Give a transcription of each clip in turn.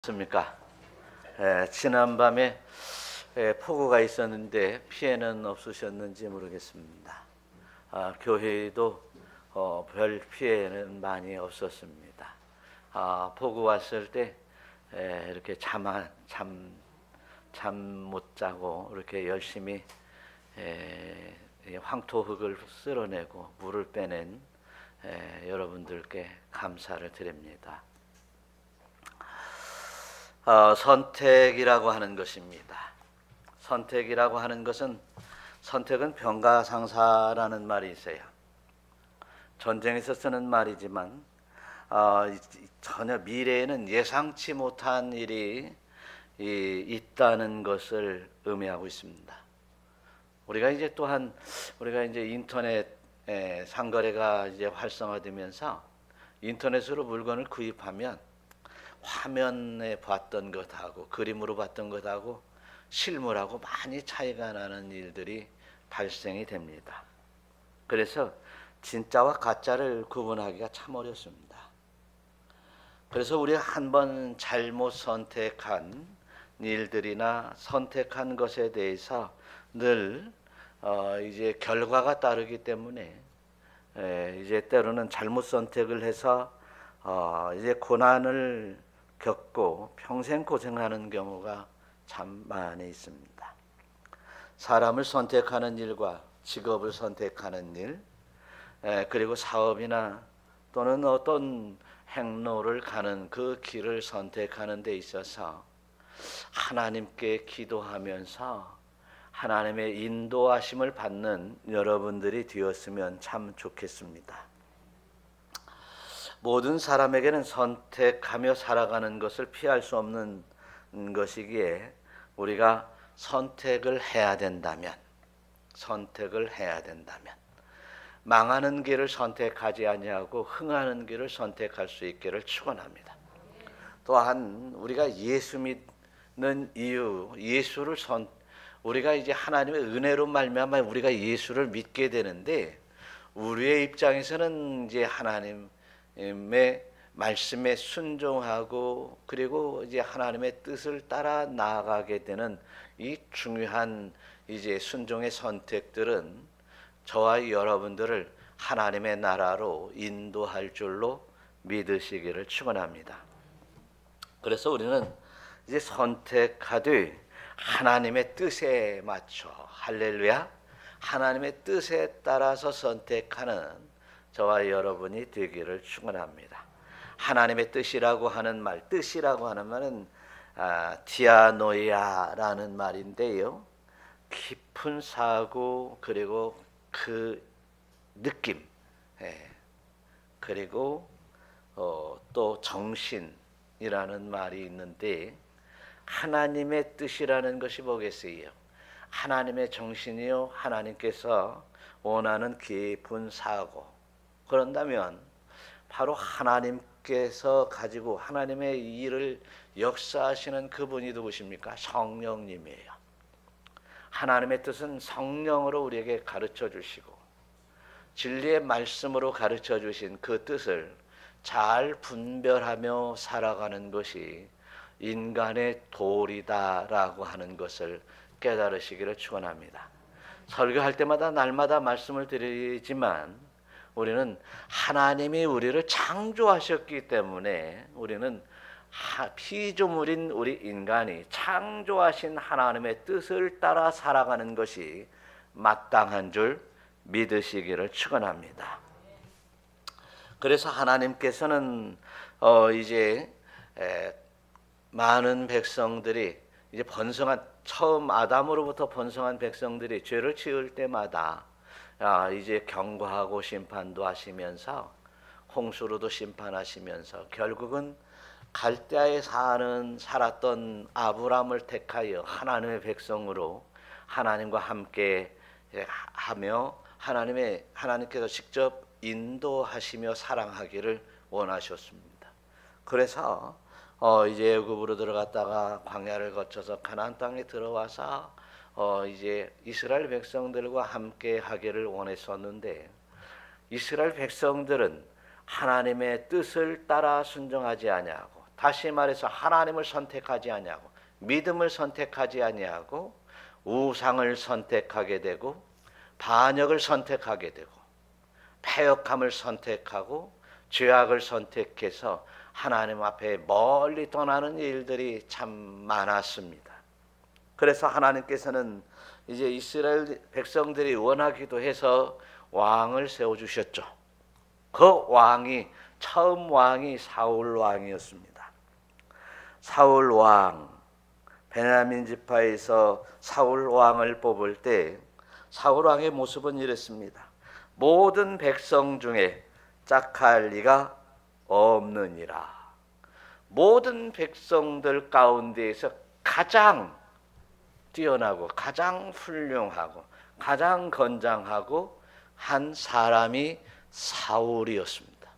습니까? 지난밤에 폭우가 있었는데 피해는 없으셨는지 모르겠습니다. 교회에도 별 피해는 많이 없었습니다. 폭우 왔을 때 이렇게 잠 못 자고 이렇게 열심히 황토흙을 쓸어내고 물을 빼낸 여러분들께 감사를 드립니다. 선택이라고 하는 것입니다. 선택이라고 하는 것은 선택은 병가상사라는 말이 있어요. 전쟁에서 쓰는 말이지만 전혀 미래에는 예상치 못한 일이 있다는 것을 의미하고 있습니다. 우리가 이제 또한 인터넷 상거래가 이제 활성화되면서 인터넷으로 물건을 구입하면 화면에 봤던 것하고 그림으로 봤던 것하고 실물하고 많이 차이가 나는 일들이 발생이 됩니다. 그래서 진짜와 가짜를 구분하기가 참 어렵습니다. 그래서 우리가 한번 잘못 선택한 일들이나 선택한 것에 대해서 늘 이제 결과가 따르기 때문에 이제 때로는 잘못 선택을 해서 이제 고난을 겪고 평생 고생하는 경우가 참 많이 있습니다. 사람을 선택하는 일과 직업을 선택하는 일, 그리고 사업이나 또는 어떤 행로를 가는 그 길을 선택하는 데 있어서 하나님께 기도하면서 하나님의 인도하심을 받는 여러분들이 되었으면 참 좋겠습니다. 모든 사람에게는 선택하며 살아가는 것을 피할 수 없는 것이기에 우리가 선택을 해야 된다면 망하는 길을 선택하지 아니하고 흥하는 길을 선택할 수 있기를 축원합니다. 또한 우리가 예수 믿는 이유, 우리가 이제 하나님의 은혜로 말미암아 우리가 예수를 믿게 되는데 우리의 입장에서는 이제 하나님의 말씀에 순종하고 그리고 이제 하나님의 뜻을 따라 나아가게 되는 이 중요한 이제 순종의 선택들은 저와 여러분들을 하나님의 나라로 인도할 줄로 믿으시기를 축원합니다. 그래서 우리는 이제 선택하되 하나님의 뜻에 맞춰 할렐루야 하나님의 뜻에 따라서 선택하는 저와 여러분이 되기를 축원합니다. 하나님의 뜻이라고 하는 말은 디아노이아라는 말인데요. 깊은 사고 그리고 그 느낌 그리고 또 정신이라는 말이 있는데 하나님의 뜻이라는 것이 뭐겠어요? 하나님의 정신이요 하나님께서 원하는 깊은 사고. 그런다면 바로 하나님께서 가지고 하나님의 일을 역사하시는 그분이 누구십니까? 성령님이에요. 하나님의 뜻은 성령으로 우리에게 가르쳐 주시고 진리의 말씀으로 가르쳐 주신 그 뜻을 잘 분별하며 살아가는 것이 인간의 도리다라고 하는 것을 깨달으시기를 축원합니다. 설교할 때마다 날마다 말씀을 드리지만 우리는 하나님이 우리를 창조하셨기 때문에 우리는 피조물인 우리 인간이 창조하신 하나님의 뜻을 따라 살아가는 것이 마땅한 줄 믿으시기를 축원합니다. 그래서 하나님께서는 이제 많은 백성들이 이제 처음 아담으로부터 번성한 백성들이 죄를 지을 때마다 이제 경고하고 심판도 하시면서 홍수로도 심판하시면서 결국은 갈대아에 살았던 아브람을 택하여 하나님의 백성으로 하나님과 함께 하며 하나님께서 직접 인도하시며 사랑하기를 원하셨습니다. 그래서 이제 애굽으로 들어갔다가 광야를 거쳐서 가나안 땅에 들어와서 이제 이스라엘 백성들과 함께 하기를 원했었는데 이스라엘 백성들은 하나님의 뜻을 따라 순종하지 아니하고 다시 말해서 하나님을 선택하지 아니하고 믿음을 선택하지 아니하고 우상을 선택하게 되고 반역을 선택하게 되고 패역함을 선택하고 죄악을 선택해서 하나님 앞에 멀리 떠나는 일들이 참 많았습니다. 그래서 하나님께서는 이제 이스라엘 백성들이 원하기도 해서 왕을 세워주셨죠. 그 왕이 처음 왕이 사울 왕이었습니다. 사울 왕, 베냐민 지파에서 사울 왕을 뽑을 때 사울 왕의 모습은 이랬습니다. 모든 백성 중에 짝할 리가 없느니라. 모든 백성들 가운데에서 가장 뛰어나고 가장 훌륭하고 가장 건장하고 한 사람이 사울이었습니다.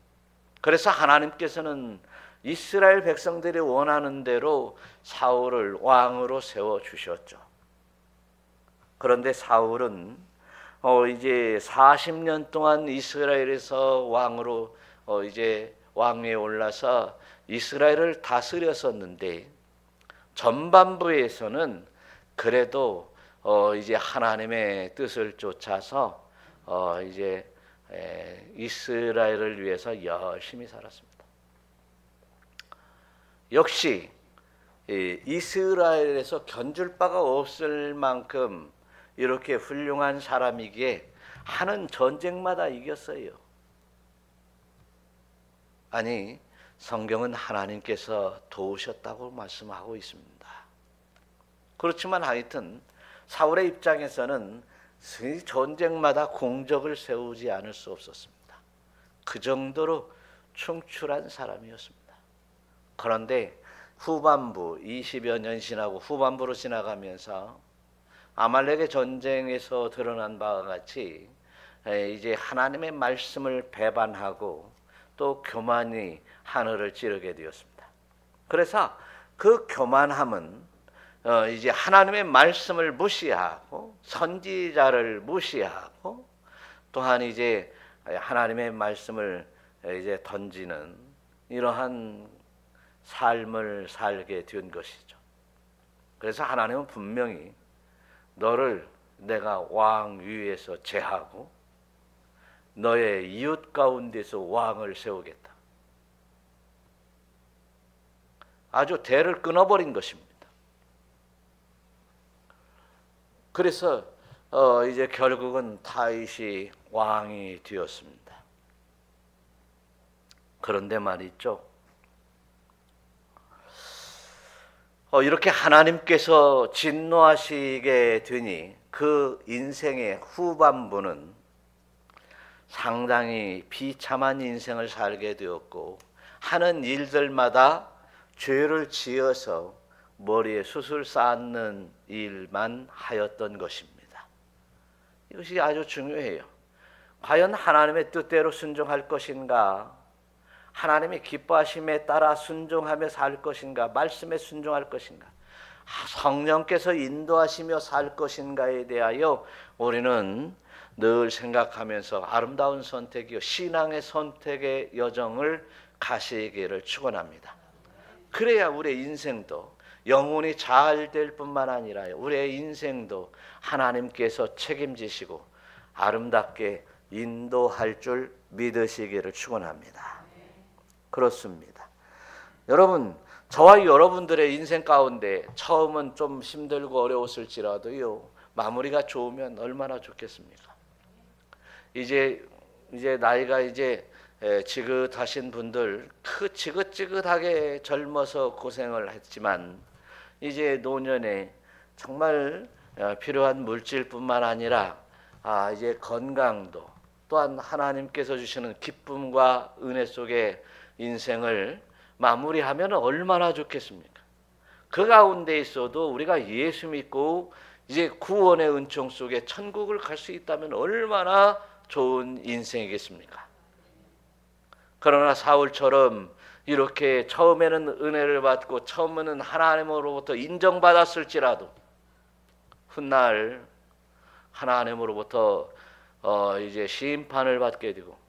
그래서 하나님께서는 이스라엘 백성들이 원하는 대로 사울을 왕으로 세워주셨죠. 그런데 사울은 이제 40년 동안 이스라엘에서 왕으로 이제 왕위에 올라서 이스라엘을 다스렸었는데 전반부에서는 그래도 이제 하나님의 뜻을 쫓아서 이제 이스라엘을 위해서 열심히 살았습니다. 역시 이스라엘에서 견줄 바가 없을 만큼 이렇게 훌륭한 사람이기에 하는 전쟁마다 이겼어요. 아니, 성경은 하나님께서 도우셨다고 말씀하고 있습니다. 그렇지만 하여튼 사울의 입장에서는 전쟁마다 공적을 세우지 않을 수 없었습니다. 그 정도로 충출한 사람이었습니다. 그런데 후반부 20여 년 지나고 후반부로 지나가면서 아말렉의 전쟁에서 드러난 바와 같이 이제 하나님의 말씀을 배반하고 또 교만이 하늘을 찌르게 되었습니다. 그래서 그 교만함은 이제 하나님의 말씀을 무시하고 선지자를 무시하고 또한 이제 하나님의 말씀을 이제 던지는 이러한 삶을 살게 된 것이죠. 그래서 하나님은 분명히 너를 내가 왕 위에서 제하고 너의 이웃 가운데서 왕을 세우겠다. 아주 대를 끊어버린 것입니다. 그래서 이제 결국은 다윗이 왕이 되었습니다. 그런데 말이죠. 이렇게 하나님께서 진노하시게 되니 그 인생의 후반부는 상당히 비참한 인생을 살게 되었고 하는 일들마다 죄를 지어서 머리에 숯을 쌓는 일만 하였던 것입니다. 이것이 아주 중요해요. 과연 하나님의 뜻대로 순종할 것인가? 하나님의 기뻐하심에 따라 순종하며 살 것인가? 말씀에 순종할 것인가? 성령께서 인도하시며 살 것인가에 대하여 우리는 늘 생각하면서 아름다운 선택이요 신앙의 선택의 여정을 가시기를 축원합니다. 그래야 우리의 인생도 영혼이 잘 될 뿐만 아니라 우리의 인생도 하나님께서 책임지시고 아름답게 인도할 줄 믿으시기를 축원합니다. 그렇습니다. 여러분, 저와 여러분들의 인생 가운데 처음은 좀 힘들고 어려웠을지라도요 마무리가 좋으면 얼마나 좋겠습니까? 이제 나이가 이제 지긋하신 분들 지긋지긋하게 젊어서 고생을 했지만 이제 노년에 정말 필요한 물질뿐만 아니라 이제 건강도 또한 하나님께서 주시는 기쁨과 은혜 속에 인생을 마무리하면 얼마나 좋겠습니까? 그 가운데 있어도 우리가 예수 믿고 이제 구원의 은총 속에 천국을 갈 수 있다면 얼마나 좋은 인생이겠습니까? 그러나 사울처럼 이렇게 처음에는 은혜를 받고 처음에는 하나님으로부터 인정받았을지라도 훗날 하나님으로부터 이제 심판을 받게 되고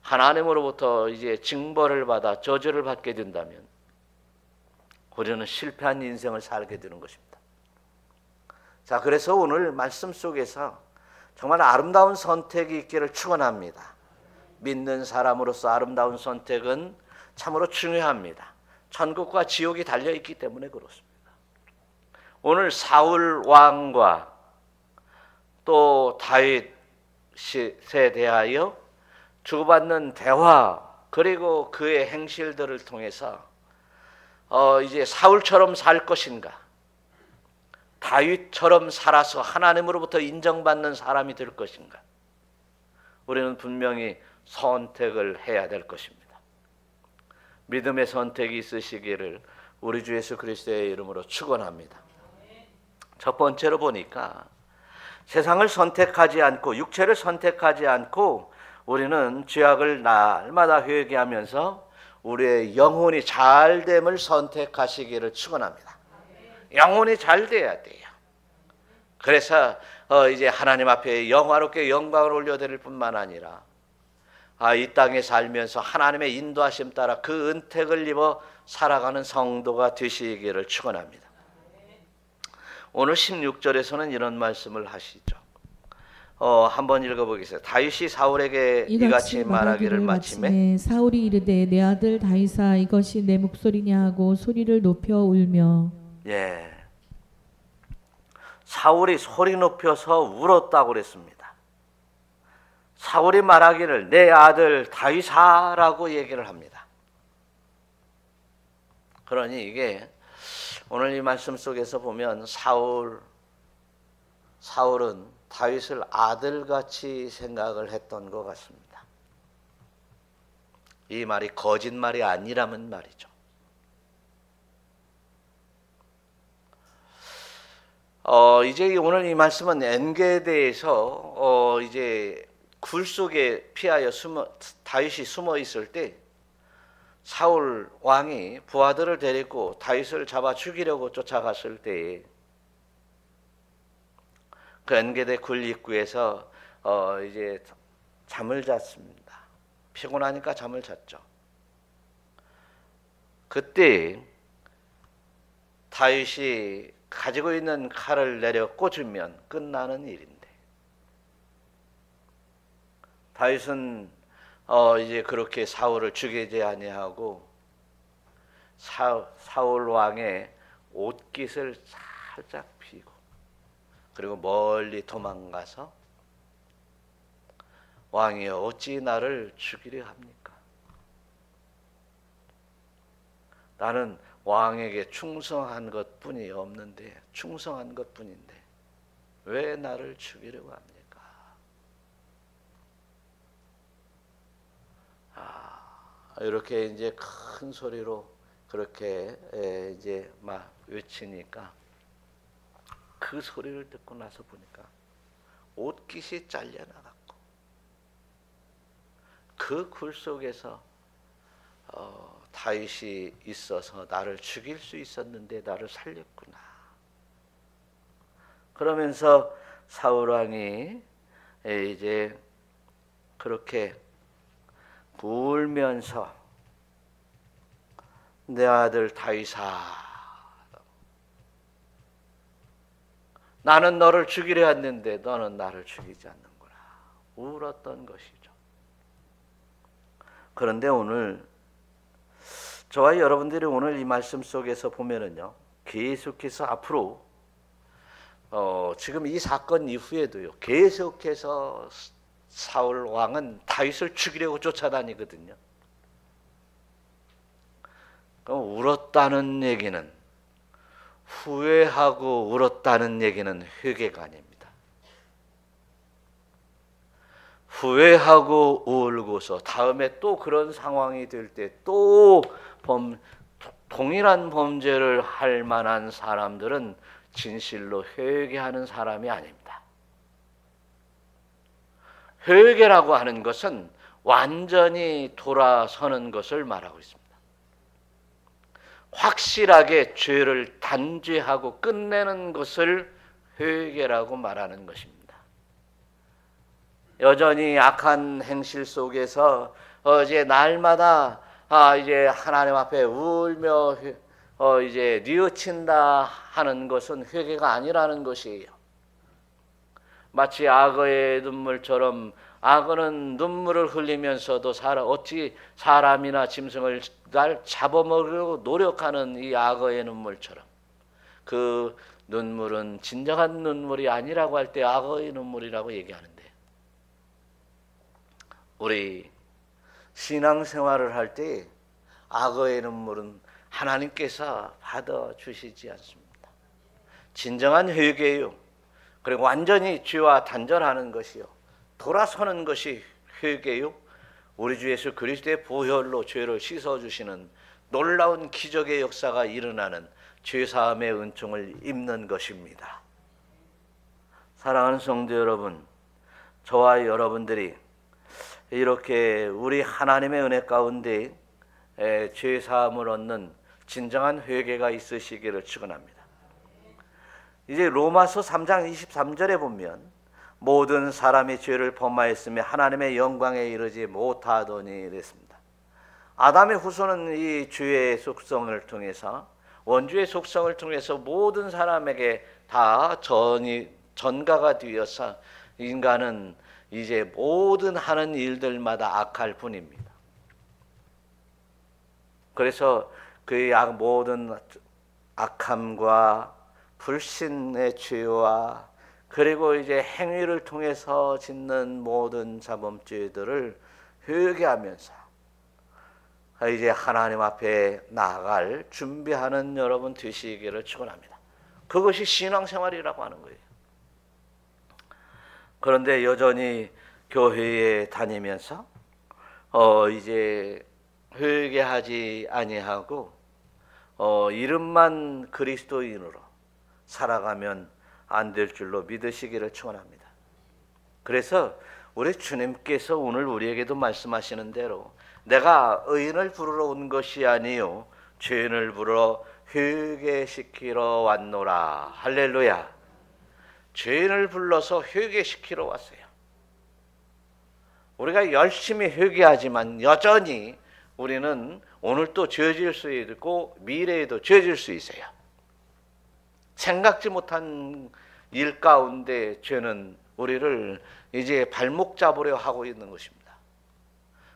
하나님으로부터 이제 징벌을 받아 저주를 받게 된다면 우리는 실패한 인생을 살게 되는 것입니다. 자, 그래서 오늘 말씀 속에서 정말 아름다운 선택이 있기를 축원합니다. 믿는 사람으로서 아름다운 선택은 참으로 중요합니다. 천국과 지옥이 달려있기 때문에 그렇습니다. 오늘 사울 왕과 또 다윗에 대하여 주고받는 대화, 그리고 그의 행실들을 통해서 이제 사울처럼 살 것인가, 다윗처럼 살아서 하나님으로부터 인정받는 사람이 될 것인가, 우리는 분명히 선택을 해야 될 것입니다. 믿음의 선택이 있으시기를 우리 주 예수 그리스도의 이름으로 축원합니다. 첫 번째로 보니까 세상을 선택하지 않고 육체를 선택하지 않고 우리는 죄악을 날마다 회개하면서 우리의 영혼이 잘됨을 선택하시기를 축원합니다. 영혼이 잘 돼야 돼요. 그래서 이제 하나님 앞에 영화롭게 영광을 올려드릴 뿐만 아니라 이 땅에 살면서 하나님의 인도하심 따라 그 은택을 입어 살아가는 성도가 되시기를 축원합니다. 오늘 16절에서는 이런 말씀을 하시죠. 한번 읽어보겠습니다. 다윗이 사울에게 이같이 말하기를 마침에 사울이 이르되 내 아들 다윗아 이것이 내 목소리냐 하고 소리를 높여 울며. 예, 사울이 소리 높여서 울었다고 그랬습니다. 사울이 말하기를 내 아들 다윗아라고 얘기를 합니다. 그러니 이게 오늘 이 말씀 속에서 보면 사울은 다윗을 아들같이 생각을 했던 것 같습니다. 이 말이 거짓말이 아니라면 말이죠. 이제 오늘 이 말씀은 엔게디에서 이제 굴 속에 피하여 다윗이 숨어 있을 때 사울 왕이 부하들을 데리고 다윗을 잡아 죽이려고 쫓아갔을 때 그 엔게디 굴 입구에서 이제 잠을 잤습니다. 피곤하니까 잠을 잤죠. 그때 다윗이 가지고 있는 칼을 내려 꽂으면 끝나는 일인데 다윗은 이제 그렇게 사울을 죽이지 아니하고 사울 왕의 옷깃을 살짝 피고 그리고 멀리 도망가서 왕이여 어찌 나를 죽이려 합니까? 나는 왕에게 충성한 것뿐이 없는데 충성한 것뿐인데 왜 나를 죽이려고 합니까? 이렇게 이제 큰 소리로 그렇게 이제 막 외치니까 그 소리를 듣고 나서 보니까 옷깃이 잘려나갔고 그 굴 속에서 다윗이 있어서 나를 죽일 수 있었는데 나를 살렸구나. 그러면서 사울 왕이 이제 그렇게 울면서 내 아들 다윗아 나는 너를 죽이려 했는데 너는 나를 죽이지 않는구나 울었던 것이죠. 그런데 오늘 저와 여러분들이 오늘 이 말씀 속에서 보면은요 계속해서 앞으로 지금 이 사건 이후에도요 계속해서 사울 왕은 다윗을 죽이려고 쫓아다니거든요. 그럼 울었다는 얘기는 후회하고 울었다는 얘기는 회개가 아닙니다. 후회하고 울고서 다음에 또 그런 상황이 될 때 또 동일한 범죄를 할 만한 사람들은 진실로 회개하는 사람이 아닙니다. 회개라고 하는 것은 완전히 돌아서는 것을 말하고 있습니다. 확실하게 죄를 단죄하고 끝내는 것을 회개라고 말하는 것입니다. 여전히 악한 행실 속에서 이제 날마다 이제 하나님 앞에 울며 이제 뉘우친다 하는 것은 회개가 아니라는 것이에요. 마치 악어의 눈물처럼 악어는 눈물을 흘리면서도 어찌 사람이나 짐승을 날 잡아먹으려고 노력하는 이 악어의 눈물처럼 그 눈물은 진정한 눈물이 아니라고 할 때 악어의 눈물이라고 얘기하는데, 우리 신앙생활을 할 때 악어의 눈물은 하나님께서 받아주시지 않습니다. 진정한 회개요, 그리고 완전히 죄와 단절하는 것이요, 돌아서는 것이 회개요, 우리 주 예수 그리스도의 보혈로 죄를 씻어주시는 놀라운 기적의 역사가 일어나는 죄사함의 은총을 입는 것입니다. 사랑하는 성도 여러분, 저와 여러분들이 이렇게 우리 하나님의 은혜 가운데 죄사함을 얻는 진정한 회개가 있으시기를 축원합니다. 이제 로마서 3장 23절에 보면 모든 사람이 죄를 범하였으며 하나님의 영광에 이르지 못하더니 이랬습니다. 아담의 후손은 이 죄의 속성을 통해서, 원죄의 속성을 통해서 모든 사람에게 다 전가가 되어서 인간은 이제 모든 하는 일들마다 악할 뿐입니다. 그래서 그의 모든 악함과 불신의 죄와 그리고 이제 행위를 통해서 짓는 모든 자범죄들을 회개하면서 이제 하나님 앞에 나아갈 준비하는 여러분 되시기를 축원합니다. 그것이 신앙생활이라고 하는 거예요. 그런데 여전히 교회에 다니면서 이제 회개하지 아니하고 이름만 그리스도인으로 살아가면 안 될 줄로 믿으시기를 축원합니다. 그래서 우리 주님께서 오늘 우리에게도 말씀하시는 대로 내가 의인을 부르러 온 것이 아니요 죄인을 부르러 회개시키러 왔노라. 할렐루야. 죄인을 불러서 회개시키러 왔어요. 우리가 열심히 회개하지만 여전히 우리는 오늘 또 죄질 수 있고 미래에도 죄질 수 있어요. 생각지 못한 일 가운데 죄는 우리를 이제 발목 잡으려 하고 있는 것입니다.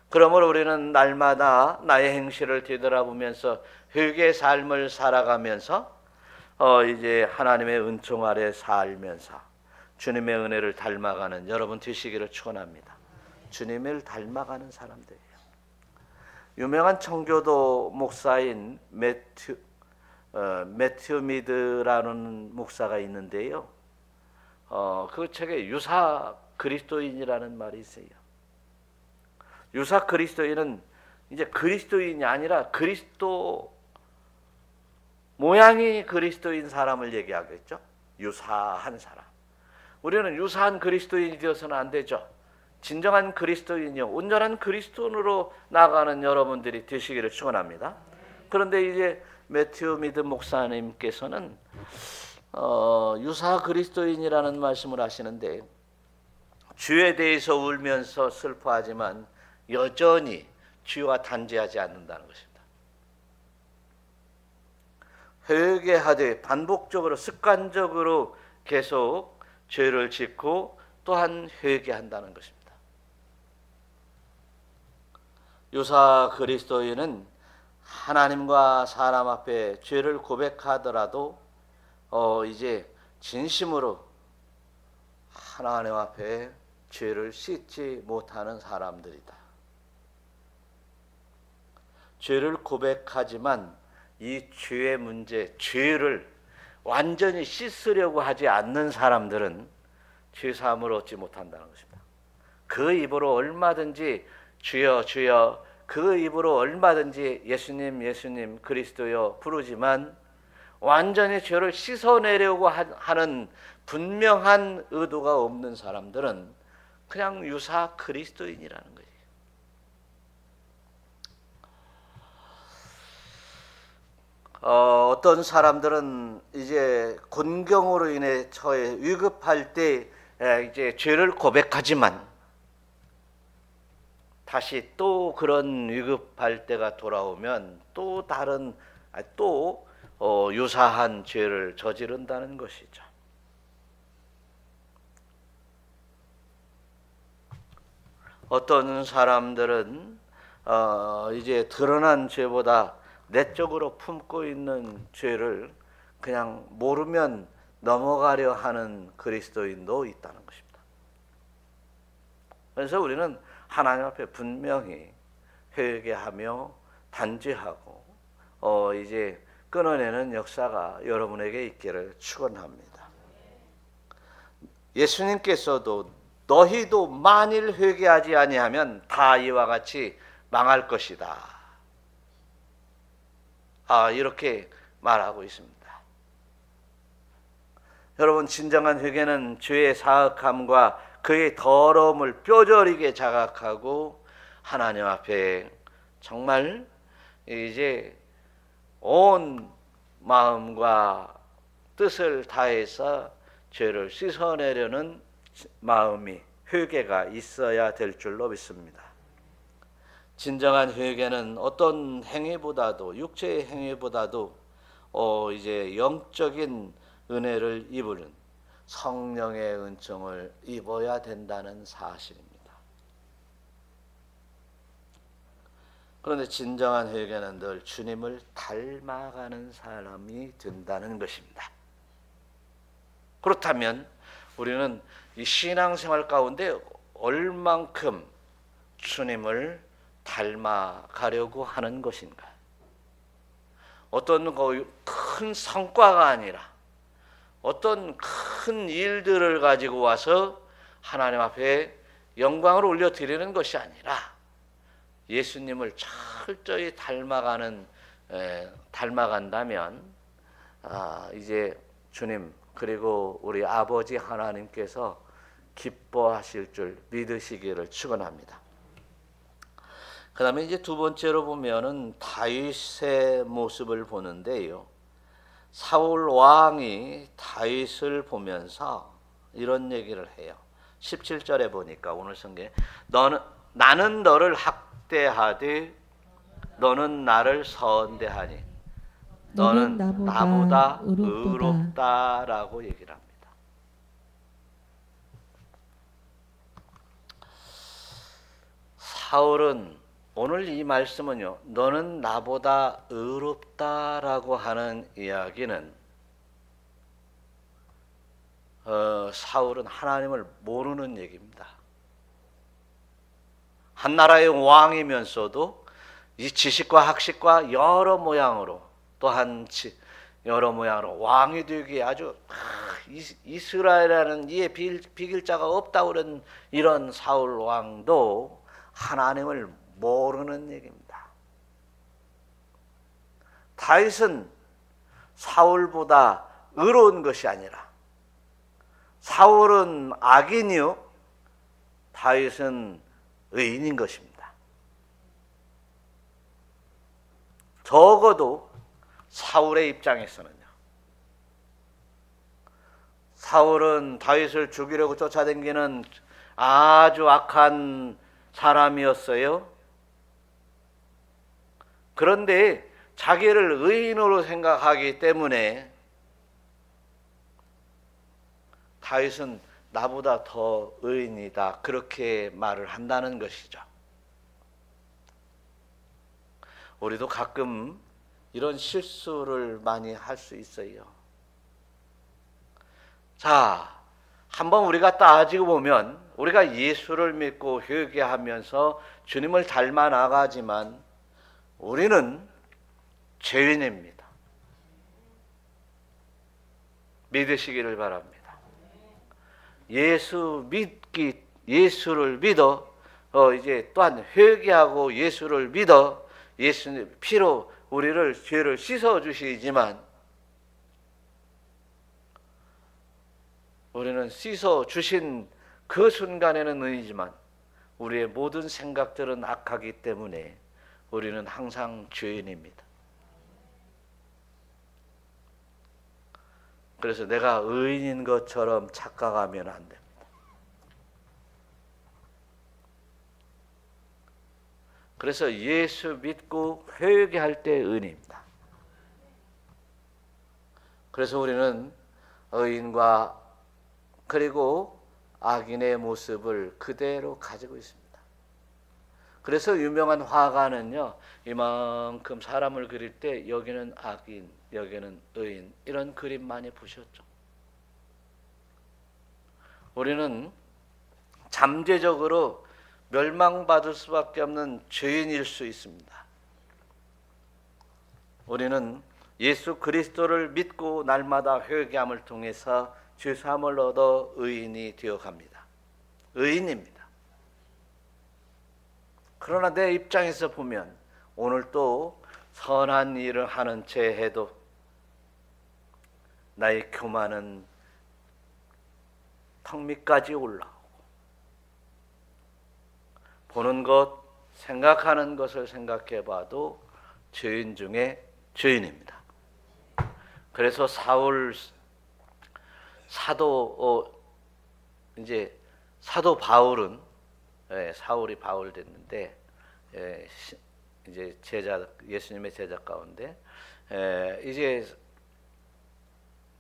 그러므로 우리는 날마다 나의 행실을 되돌아보면서 회개의 삶을 살아가면서 이제 하나님의 은총 아래 살면서 주님의 은혜를 닮아가는 여러분 되시기를 축원합니다. 주님을 닮아가는 사람들이에요. 유명한 청교도 목사인 매튜 미드라는 목사가 있는데요. 그 책에 유사 그리스도인이라는 말이 있어요. 유사 그리스도인은 이제 그리스도인이 아니라 그리스도 모양이 그리스도인 사람을 얘기하겠죠. 유사한 사람. 우리는 유사한 그리스도인이 되어서는 안 되죠. 진정한 그리스도인이요, 온전한 그리스도인으로 나가는 여러분들이 되시기를 축원합니다. 그런데 이제 매튜 미드 목사님께서는 유사 그리스도인이라는 말씀을 하시는데, 주에 대해서 울면서 슬퍼하지만 여전히 주와 단죄하지 않는다는 것입니다. 회개하되 반복적으로 습관적으로 계속 죄를 짓고 또한 회개한다는 것입니다. 유사 그리스도인은 하나님과 사람 앞에 죄를 고백하더라도 이제 진심으로 하나님 앞에 죄를 씻지 못하는 사람들이다. 죄를 고백하지만 이 죄의 문제, 죄를 완전히 씻으려고 하지 않는 사람들은 죄사함을 얻지 못한다는 것입니다. 그 입으로 얼마든지 주여 주여, 그 입으로 얼마든지 예수님 예수님 그리스도여 부르지만 완전히 죄를 씻어내려고 하는 분명한 의도가 없는 사람들은 그냥 유사 그리스도인이라는 거예요. 어떤 사람들은 이제 곤경으로 인해 처해 위급할 때 이제 죄를 고백하지만 다시 또 그런 위급할 때가 돌아오면 또 다른 또 유사한 죄를 저지른다는 것이죠. 어떤 사람들은 이제 드러난 죄보다 내적으로 품고 있는 죄를 그냥 모르면 넘어가려 하는 그리스도인도 있다는 것입니다. 그래서 우리는 하나님 앞에 분명히 회개하며 단죄하고 이제 끊어내는 역사가 여러분에게 있기를 축원합니다. 예수님께서도 너희도 만일 회개하지 아니하면 다 이와 같이 망할 것이다. 이렇게 말하고 있습니다. 여러분, 진정한 회개는 죄의 사악함과 그의 더러움을 뼈저리게 자각하고 하나님 앞에 정말 이제 온 마음과 뜻을 다해서 죄를 씻어내려는 마음이, 회개가 있어야 될 줄로 믿습니다. 진정한 회개는 어떤 행위보다도, 육체의 행위보다도 이제 영적인 은혜를 입으는 성령의 은총을 입어야 된다는 사실입니다. 그런데 진정한 회개는 늘 주님을 닮아가는 사람이 된다는 것입니다. 그렇다면 우리는 이 신앙생활 가운데 얼만큼 주님을 닮아가려고 하는 것인가? 어떤 큰 성과가 아니라 어떤 큰 일들을 가지고 와서 하나님 앞에 영광을 올려드리는 것이 아니라 예수님을 철저히 닮아간다면 이제 주님 그리고 우리 아버지 하나님께서 기뻐하실 줄 믿으시기를 축원합니다. 그 다음에 이제 두 번째로 보면은 다윗의 모습을 보는데요. 사울 왕이 다윗을 보면서 이런 얘기를 해요. 17절에 보니까 오늘 성경에 나는 너를 학대하되 너는 나를 선대하니 너는 나보다 의롭다라고 얘기를 합니다. 사울은 오늘 이 말씀은요, 너는 나보다 의롭다라고 하는 이야기는 사울은 하나님을 모르는 얘기입니다. 한 나라의 왕이면서도 이 지식과 학식과 여러 모양으로 또한 여러 모양으로 왕이 되기에 아주 이스라엘이라는 이에 비길 자가 없다고 그런 이런 사울 왕도 하나님을 모르는 얘기입니다. 다윗은 사울보다 의로운 것이 아니라 사울은 악인이요 다윗은 의인인 것입니다. 적어도 사울의 입장에서는요. 사울은 다윗을 죽이려고 쫓아다니는 아주 악한 사람이었어요. 그런데 자기를 의인으로 생각하기 때문에 다윗은 나보다 더 의인이다 그렇게 말을 한다는 것이죠. 우리도 가끔 이런 실수를 많이 할 수 있어요. 자, 한번 우리가 따지고 보면 우리가 예수를 믿고 회개하면서 주님을 닮아 나가지만 우리는 죄인입니다. 믿으시기를 바랍니다. 예수를 믿어 이제 또한 회개하고 예수를 믿어 예수님 피로 우리를 죄를 씻어 주시지만 우리는 씻어 주신 그 순간에는 의이지만 우리의 모든 생각들은 악하기 때문에 우리는 항상 죄인입니다. 그래서 내가 의인인 것처럼 착각하면 안 됩니다. 그래서 예수 믿고 회개할 때 의인입니다. 그래서 우리는 의인과 그리고 악인의 모습을 그대로 가지고 있습니다. 그래서 유명한 화가는요, 이만큼 사람을 그릴 때 여기는 악인, 여기는 의인, 이런 그림 많이 보셨죠. 우리는 잠재적으로 멸망받을 수밖에 없는 죄인일 수 있습니다. 우리는 예수 그리스도를 믿고 날마다 회개함을 통해서 죄사함을 얻어 의인이 되어갑니다. 의인입니다. 그러나 내 입장에서 보면 오늘 또 선한 일을 하는 채 해도 나의 교만은 턱 밑까지 올라오고 보는 것, 생각하는 것을 생각해 봐도 죄인 중에 죄인입니다. 그래서 사도 바울은 사울이 바울 됐는데 이제 예수님의 제자 가운데 이제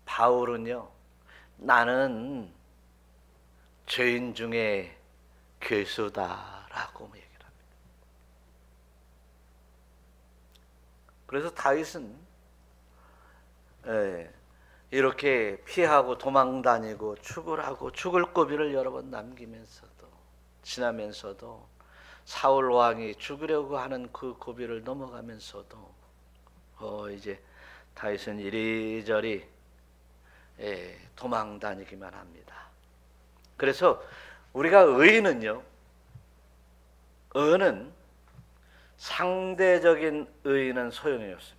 바울은요, 나는 죄인 중에 괴수다라고 얘기를 합니다. 그래서 다윗은 이렇게 피하고 도망다니고 축을 하고 죽을 고비를 여러 번 남기면서도 지나면서도 사울 왕이 죽으려고 하는 그 고비를 넘어가면서도 이제 다윗은 이리저리 도망다니기만 합니다. 그래서 우리가 의인은요, 의는 상대적인 의인은 소용이 없습니다.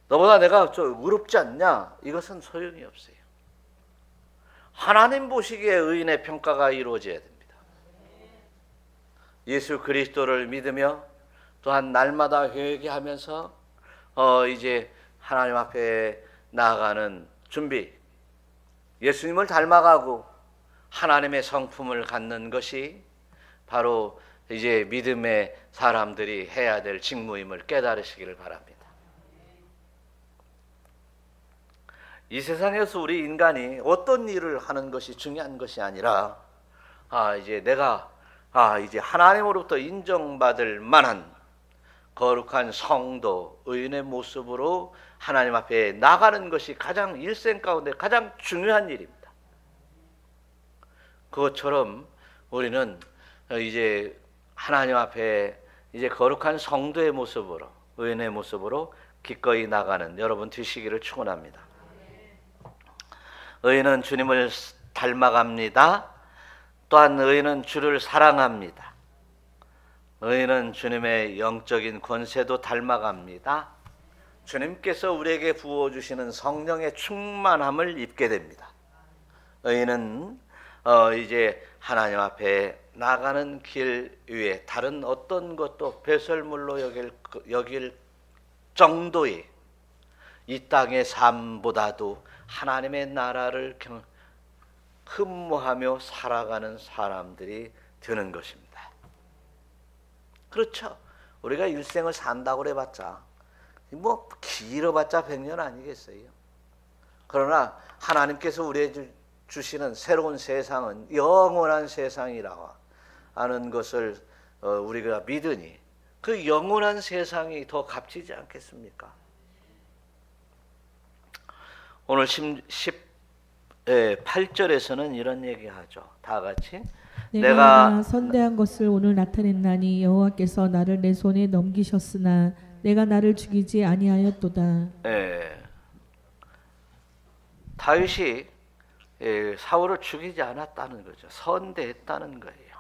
너보다 내가 좀 의롭지 않냐? 이것은 소용이 없어요. 하나님 보시기에 의인의 평가가 이루어져야 됩니다. 예수 그리스도를 믿으며 또한 날마다 회개하면서 이제 하나님 앞에 나아가는 준비, 예수님을 닮아가고 하나님의 성품을 갖는 것이 바로 이제 믿음의 사람들이 해야 될 직무임을 깨달으시기를 바랍니다. 이 세상에서 우리 인간이 어떤 일을 하는 것이 중요한 것이 아니라 이제 내가 이제 하나님으로부터 인정받을 만한 거룩한 성도, 의인의 모습으로 하나님 앞에 나가는 것이 가장 일생 가운데 가장 중요한 일입니다. 그것처럼 우리는 이제 하나님 앞에 이제 거룩한 성도의 모습으로, 의인의 모습으로 기꺼이 나가는 여러분 되시기를 축원합니다. 의인은 주님을 닮아갑니다. 또한 의인은 주를 사랑합니다. 의인은 주님의 영적인 권세도 닮아갑니다. 주님께서 우리에게 부어주시는 성령의 충만함을 입게 됩니다. 의인은 이제 하나님 앞에 나가는 길 위에 다른 어떤 것도 배설물로 여길 정도의 이 땅의 삶보다도 하나님의 나라를 흠모하며 살아가는 사람들이 되는 것입니다. 그렇죠. 우리가 일생을 산다고 해봤자 뭐 길어봤자 100년 아니겠어요. 그러나 하나님께서 우리에게 주시는 새로운 세상은 영원한 세상이라고 하는 것을 우리가 믿으니 그 영원한 세상이 더 값지지 않겠습니까? 오늘 18절에서는 이런 얘기하죠. 다 같이 내가 선대한 것을 오늘 나타냈나니 여호와께서 나를 내 손에 넘기셨으나 내가 나를 죽이지 아니하였도다. 다윗이 사울을 죽이지 않았다는 거죠. 선대했다는 거예요.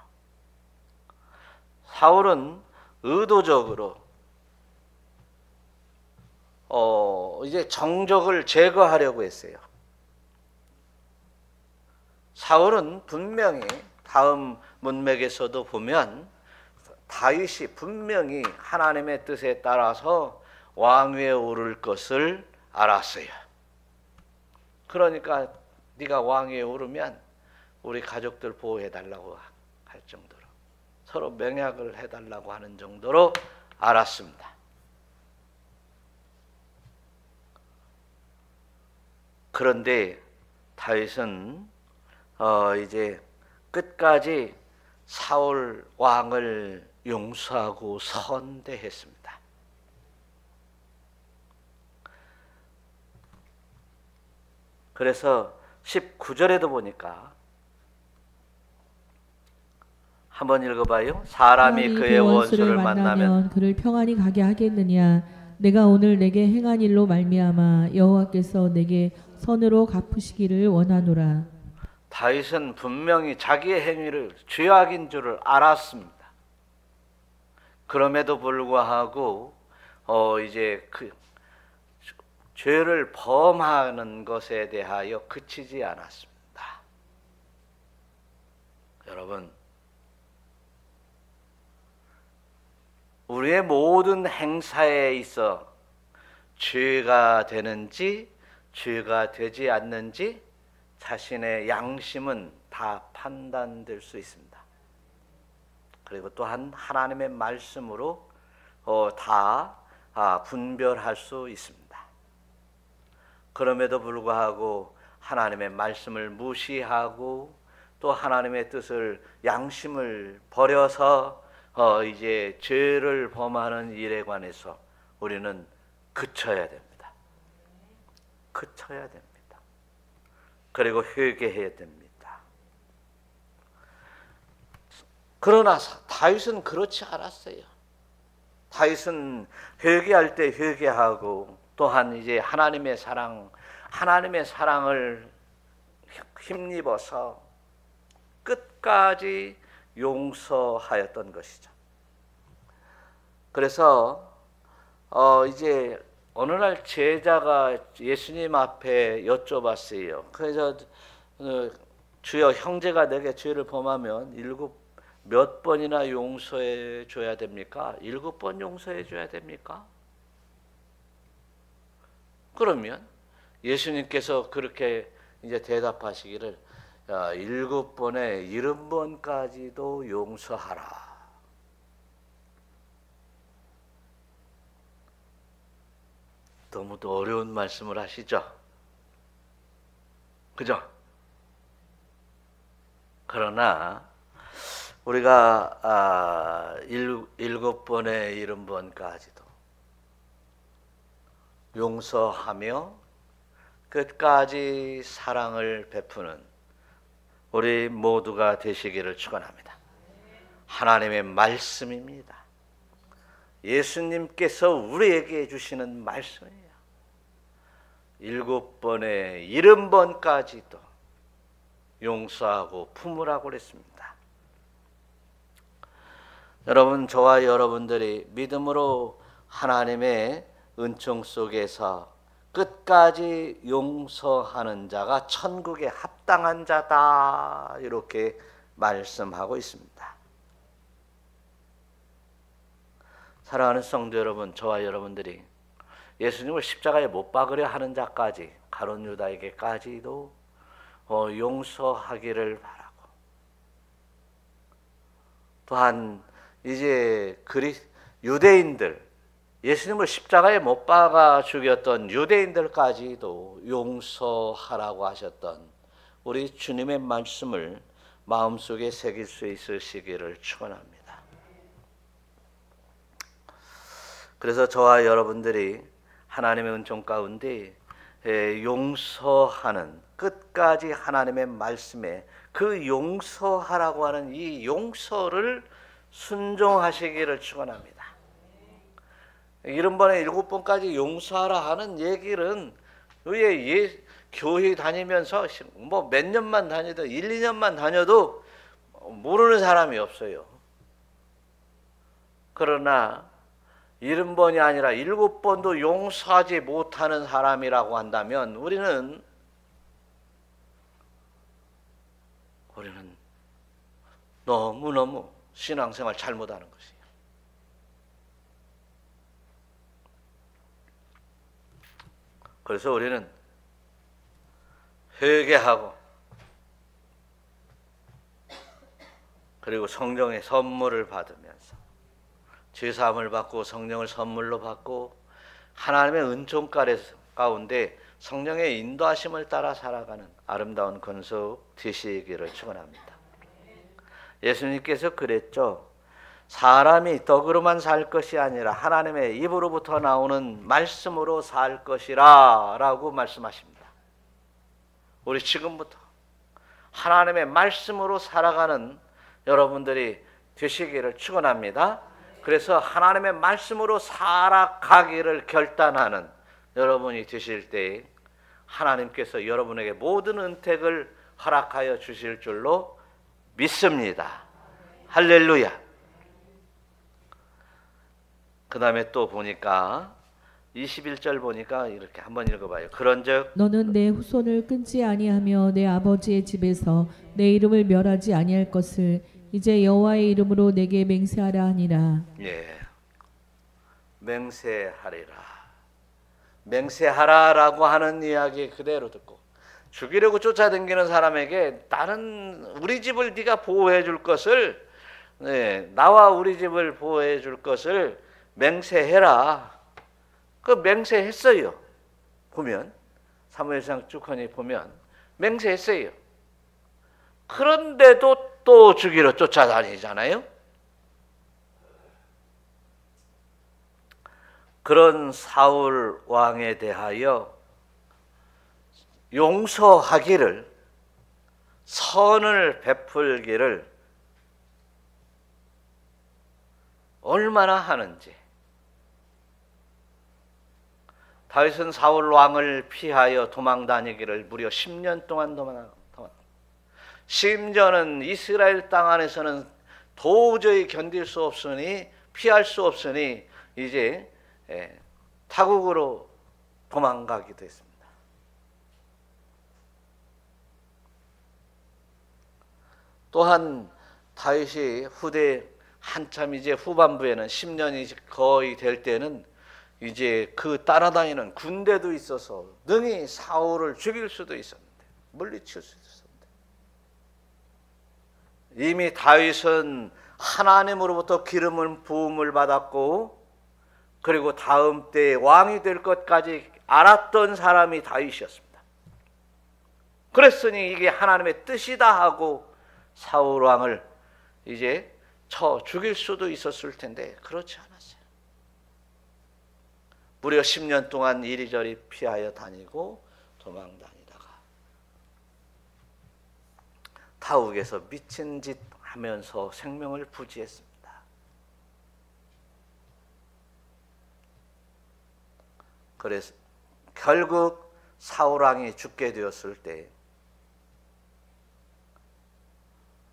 사울은 의도적으로 이제 정적을 제거하려고 했어요. 사울은 분명히 다음 문맥에서도 보면 다윗이 분명히 하나님의 뜻에 따라서 왕위에 오를 것을 알았어요. 그러니까 네가 왕위에 오르면 우리 가족들 보호해달라고 할 정도로 서로 맹약을 해달라고 하는 정도로 알았습니다. 그런데 다윗은 이제 끝까지 사울 왕을 용서하고 선대했습니다. 그래서 19절에도 보니까 한번 읽어봐요. 사람이 그의 원수를 만나면 그를 평안히 가게 하겠느냐. 내가 오늘 내게 행한 일로 말미암아 여호와께서 내게 선으로 갚으시기를 원하노라. 다윗은 분명히 자기의 행위를 죄악인 줄을 알았습니다. 그럼에도 불구하고 이제 그 죄를 범하는 것에 대하여 그치지 않았습니다. 여러분, 우리의 모든 행사에 있어 죄가 되는지 죄가 되지 않는지 자신의 양심은 다 판단될 수 있습니다. 그리고 또한 하나님의 말씀으로 다 분별할 수 있습니다. 그럼에도 불구하고 하나님의 말씀을 무시하고 또 하나님의 뜻을 양심을 버려서 이제 죄를 범하는 일에 관해서 우리는 그쳐야 됩니다. 그쳐야 됩니다. 그리고 회개해야 됩니다. 그러나 다윗은 그렇지 않았어요. 다윗은 회개할 때 회개하고 또한 이제 하나님의 사랑을 힘입어서 끝까지 용서하였던 것이죠. 그래서 이제 어느 날 제자가 예수님 앞에 여쭤봤어요. 그래서 주여, 형제가 내게 죄를 범하면 몇 번이나 용서해 줘야 됩니까? 7번 용서해 줘야 됩니까? 그러면 예수님께서 그렇게 이제 대답하시기를 7번에 70번까지도 용서하라. 너무도 어려운 말씀을 하시죠? 그죠? 그러나 우리가 7번에 70번까지도 용서하며 끝까지 사랑을 베푸는 우리 모두가 되시기를 축원합니다. 하나님의 말씀입니다. 예수님께서 우리에게 주시는 말씀이에요. 7번에 70번까지도 용서하고 품으라고 그랬습니다. 여러분, 저와 여러분들이 믿음으로 하나님의 은총 속에서 끝까지 용서하는 자가 천국에 합당한 자다, 이렇게 말씀하고 있습니다. 사랑하는 성도 여러분, 저와 여러분들이 예수님을 십자가에 못 박으려 하는 자까지, 가룟 유다에게까지도 용서하기를 바라고, 또한 이제 유대인들, 예수님을 십자가에 못 박아 죽였던 유대인들까지도 용서하라고 하셨던 우리 주님의 말씀을 마음속에 새길 수 있으시기를 축원합니다. 그래서 저와 여러분들이 하나님의 은총 가운데 용서하는, 끝까지 하나님의 말씀에 그 용서하라고 하는 이 용서를 순종하시기를 축원합니다. 70번에 7번까지 용서하라 하는 얘기는 왜 교회 다니면서 뭐 몇 년만 다니도 1, 2년만 다녀도 모르는 사람이 없어요. 그러나 70번이 아니라 7번도 용서하지 못하는 사람이라고 한다면 우리는 너무너무 신앙생활 잘못하는 것이에요. 그래서 우리는 회개하고 그리고 성령의 선물을 받으면서 죄사함을 받고 성령을 선물로 받고 하나님의 은총 가운데 성령의 인도하심을 따라 살아가는 아름다운 권속 되시기를 축원합니다. 예수님께서 그랬죠. 사람이 떡으로만 살 것이 아니라 하나님의 입으로부터 나오는 말씀으로 살 것이라 라고 말씀하십니다. 우리 지금부터 하나님의 말씀으로 살아가는 여러분들이 되시기를 축원합니다. 그래서 하나님의 말씀으로 살아가기를 결단하는 여러분이 되실 때 하나님께서 여러분에게 모든 은택을 허락하여 주실 줄로 믿습니다. 할렐루야. 그 다음에 또 보니까 21절 보니까 이렇게 한번 읽어봐요. 그런즉 너는 내 후손을 끊지 아니하며 내 아버지의 집에서 내 이름을 멸하지 아니할 것을 이제 여호와의 이름으로 내게 맹세하라 하니라. 예, 맹세하리라. 맹세하라라고 하는 이야기 그대로 듣고 죽이려고 쫓아다니는 사람에게 나는 우리 집을 네가 보호해 줄 것을 나와 우리 집을 보호해 줄 것을 맹세해라. 그 맹세했어요. 보면 사무엘상 쭉 보면 맹세했어요. 그런데도 또 죽이러 쫓아다니잖아요. 그런 사울 왕에 대하여 용서하기를, 선을 베풀기를 얼마나 하는지. 다윗은 사울 왕을 피하여 도망다니기를 무려 10년 동안 도망. 심지어는 이스라엘 땅 안에서는 도저히 견딜 수 없으니, 피할 수 없으니 이제 타국으로 도망가기도 했습니다. 또한 다윗이 후대 한참 이제 후반부에는 10년이 거의 될 때는 이제 그 따라다니는 군대도 있어서 능히 사울을 죽일 수도 있었는데, 물리칠 수도 있었는데, 이미 다윗은 하나님으로부터 기름을 부음을 받았고 그리고 다음 때에 왕이 될 것까지 알았던 사람이 다윗이었습니다. 그랬으니 이게 하나님의 뜻이다 하고 사울 왕을 이제 쳐 죽일 수도 있었을 텐데 그렇지 않았어요. 무려 10년 동안 이리저리 피하여 다니고 도망다니다가 타국에서 미친 짓 하면서 생명을 부지했습니다. 그래서 결국 사울 왕이 죽게 되었을 때,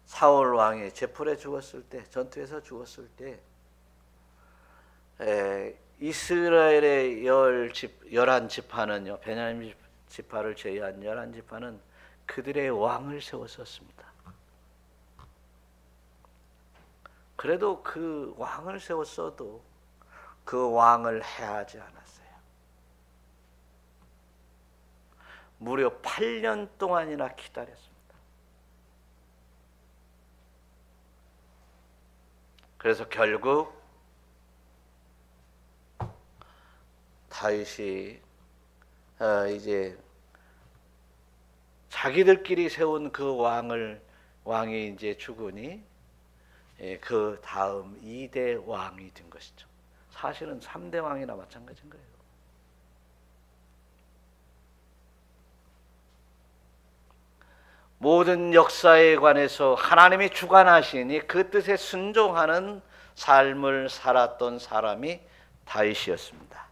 사울 왕이 제풀에 죽었을 때, 전투에서 죽었을 때 이스라엘의 11지파는요, 베냐민 지파를 제외한 11지파는 그들의 왕을 세웠었습니다. 그래도 그 왕을 세웠어도 그 왕을 해하지 않았어요. 무려 8년 동안이나 기다렸습니다. 그래서 결국 다윗이 이제 자기들끼리 세운 그 왕이 이제 죽으니 그 다음 2대 왕이 된 것이죠. 사실은 3대 왕이나 마찬가지인 거예요. 모든 역사에 관해서 하나님이 주관하시니 그 뜻에 순종하는 삶을 살았던 사람이 다윗이었습니다.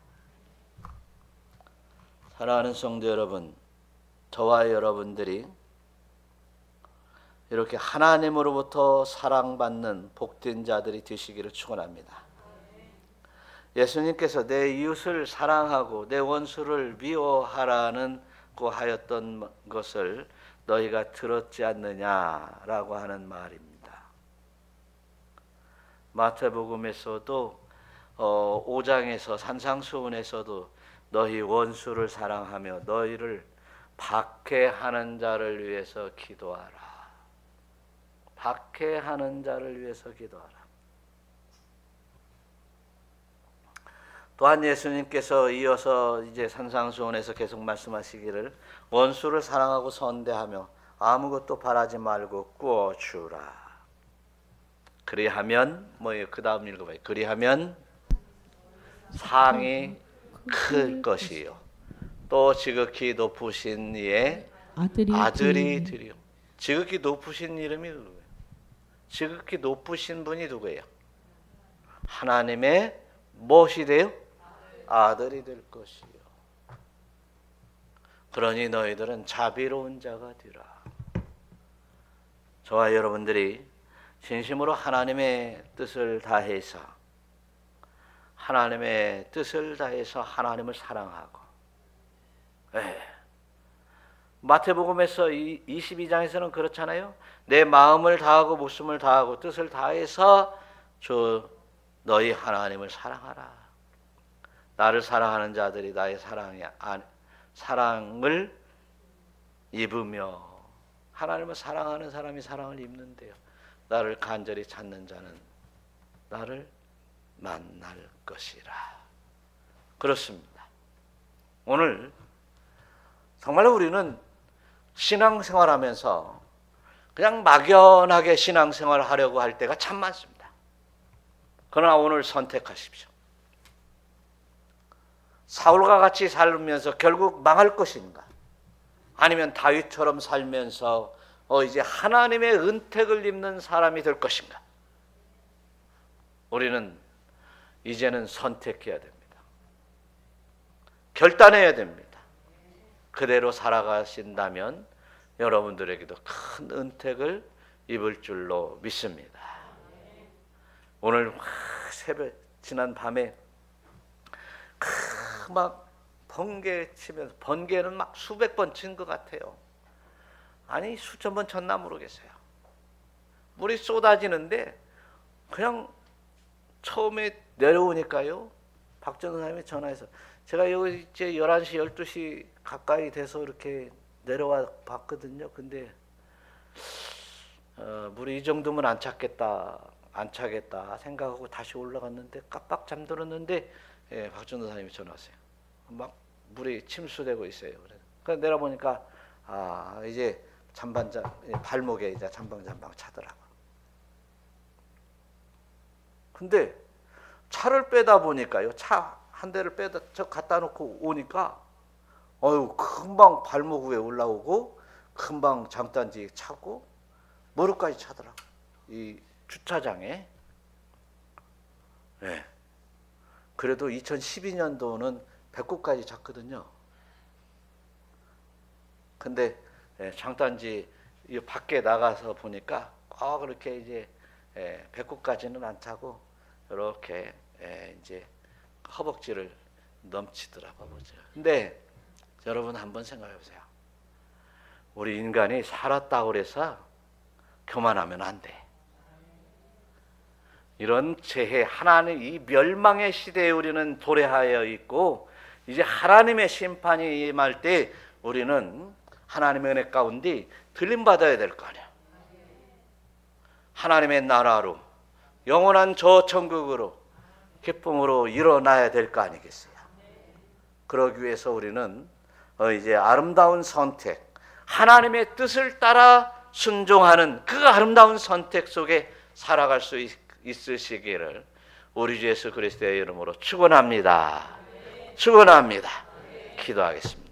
사랑하는 성도 여러분, 저와 여러분들이 이렇게 하나님으로부터 사랑받는 복된 자들이 되시기를 축원합니다. 예수님께서 내 이웃을 사랑하고 내 원수를 미워하라는 고 하였던 것을 너희가 들었지 않느냐라고 하는 말입니다. 마태복음에서도 5장에서 산상수훈에서도 너희 원수를 사랑하며 너희를 박해하는 자를 위해서 기도하라. 박해하는 자를 위해서 기도하라. 또한 예수님께서 이어서 이제 산상수훈에서 계속 말씀하시기를 원수를 사랑하고 선대하며 아무것도 바라지 말고 꾸어주라. 그리하면 뭐예요? 그 다음 읽어봐요. 그리하면 상이 클 것이요 또 지극히 높으신 이의 아들이 되리요. 지극히 높으신 이름이 누구예요? 지극히 높으신 분이 누구예요? 하나님의 무엇이 돼요? 아들이 될 것이요. 그러니 너희들은 자비로운 자가 되라. 저와 여러분들이 진심으로 하나님의 뜻을 다해서 하나님을 사랑하고, 마태복음에서 22장에서는 그렇잖아요. 내 마음을 다하고 목숨을 다하고 뜻을 다해서 너희 하나님을 사랑하라. 나를 사랑하는 자들이 나의 사랑을 입으며, 하나님을 사랑하는 사람이 사랑을 입는데요. 나를 간절히 찾는 자는 나를 만날 것이라. 그렇습니다. 오늘 정말로 우리는 신앙생활하면서 그냥 막연하게 신앙생활을 하려고 할 때가 참 많습니다. 그러나 오늘 선택하십시오. 사울과 같이 살면서 결국 망할 것인가? 아니면 다윗처럼 살면서 이제 하나님의 은택을 입는 사람이 될 것인가? 우리는 이제는 선택해야 됩니다. 결단해야 됩니다. 그대로 살아가신다면 여러분들에게도 큰 은택을 입을 줄로 믿습니다. 오늘 지난 밤에 막 번개 치면서, 번개는 막 수백 번 친 것 같아요. 아니 수천 번 쳤나 모르겠어요. 물이 쏟아지는데 그냥 처음에 내려오니까요, 박전 선생님이 전화해서, 제가 여기 이제 11시 12시 가까이 돼서 이렇게 내려와 봤거든요. 근데 물이 이 정도면 안 차겠다 생각하고 다시 올라갔는데 깜빡 잠들었는데 박전 선생님이 전화 왔어요. 막 물이 침수되고 있어요. 그래서 내려보니까 이제 발목에 이제 잠방잠방 차더라고. 근데 차를 빼다 보니까요, 차 한 대를 빼다 저 갖다 놓고 오니까 금방 발목 위에 올라오고 금방 장단지 차고 무릎까지 차더라고. 이 주차장에. 네. 그래도 2012년도는 배꼽까지 찼거든요. 근데 장단지 밖에 나가서 보니까 그렇게 이제 배꼽까지는 안 차고 이렇게 이제 허벅지를 넘치더라고 보죠. 근데 여러분 한번 생각해 보세요. 우리 인간이 살았다고 그래서 교만하면 안 돼. 이런 재해, 하나님 이 멸망의 시대에 우리는 도래하여 있고, 이제 하나님의 심판이 임할 때 우리는 하나님의 은혜 가운데 들림받아야 될 거 아니야. 하나님의 나라로, 영원한 저 천국으로 기쁨으로 일어나야 될 거 아니겠어요. 그러기 위해서 우리는 이제 아름다운 선택, 하나님의 뜻을 따라 순종하는 그 아름다운 선택 속에 살아갈 수 있으시기를 우리 주 예수 그리스도의 이름으로 축원합니다. 축원합니다. 기도하겠습니다.